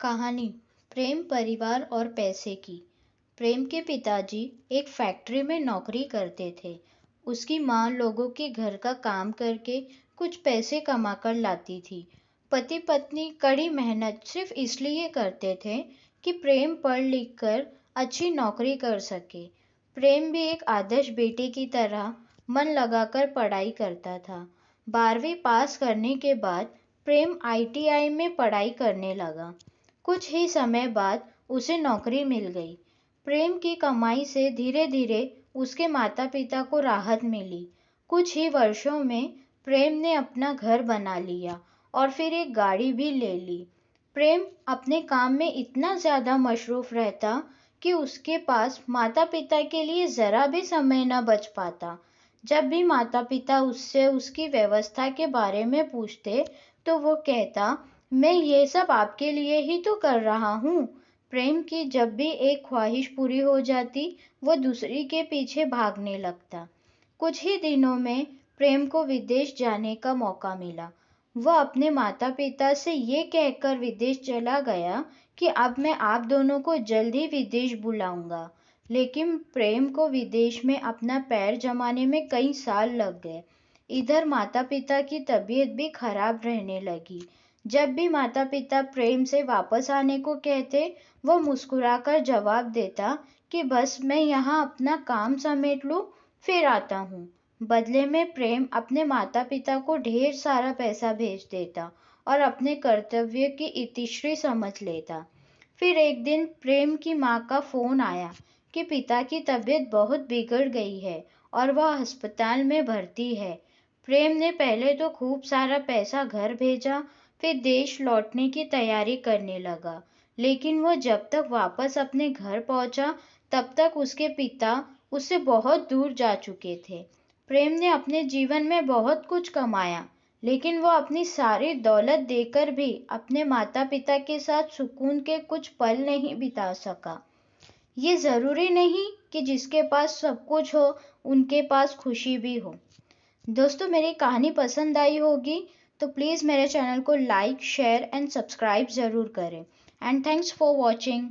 कहानी प्रेम, परिवार और पैसे की। प्रेम के पिताजी एक फैक्ट्री में नौकरी करते थे। उसकी माँ लोगों के घर का काम करके कुछ पैसे कमाकर लाती थी। पति पत्नी कड़ी मेहनत सिर्फ इसलिए करते थे कि प्रेम पढ़ लिख कर अच्छी नौकरी कर सके। प्रेम भी एक आदर्श बेटे की तरह मन लगाकर पढ़ाई करता था। 12वीं पास करने के बाद प्रेम आईटीआई में पढ़ाई करने लगा। कुछ ही समय बाद उसे नौकरी मिल गई। प्रेम की कमाई से धीरे धीरे उसके माता पिता को राहत मिली। कुछ ही वर्षों में प्रेम ने अपना घर बना लिया और फिर एक गाड़ी भी ले ली। प्रेम अपने काम में इतना ज़्यादा मशरूफ रहता कि उसके पास माता पिता के लिए ज़रा भी समय न बच पाता। जब भी माता पिता उससे उसकी व्यवस्था के बारे में पूछते तो वो कहता, मैं ये सब आपके लिए ही तो कर रहा हूँ। प्रेम की जब भी एक ख्वाहिश पूरी हो जाती, वो दूसरी के पीछे भागने लगता। कुछ ही दिनों में प्रेम को विदेश जाने का मौका मिला। वह अपने माता पिता से ये कहकर विदेश चला गया कि अब मैं आप दोनों को जल्द ही विदेश बुलाऊंगा। लेकिन प्रेम को विदेश में अपना पैर जमाने में कई साल लग गए। इधर माता पिता की तबीयत भी खराब रहने लगी। जब भी माता पिता प्रेम से वापस आने को कहते, वो मुस्कुराकर जवाब देता कि बस मैं यहाँ अपना काम समेट लूँ, फिर आता हूँ। बदले में प्रेम अपने माता पिता को ढेर सारा पैसा भेज देता और अपने कर्तव्य की इतिश्री समझ लेता। फिर एक दिन प्रेम की माँ का फोन आया कि पिता की तबीयत बहुत बिगड़ गई है और वह अस्पताल में भर्ती है। प्रेम ने पहले तो खूब सारा पैसा घर भेजा, फिर देश लौटने की तैयारी करने लगा। लेकिन वो जब तक वापस अपने घर पहुंचा, तब तक उसके पिता उससे बहुत दूर जा चुके थे। प्रेम ने अपने जीवन में बहुत कुछ कमाया, लेकिन वो अपनी सारी दौलत देकर भी अपने माता पिता के साथ सुकून के कुछ पल नहीं बिता सका। ये ज़रूरी नहीं कि जिसके पास सब कुछ हो, उनके पास खुशी भी हो। दोस्तों, मेरी कहानी पसंद आई होगी तो प्लीज़ मेरे चैनल को लाइक, शेयर एंड सब्सक्राइब ज़रूर करें। And thanks for watching.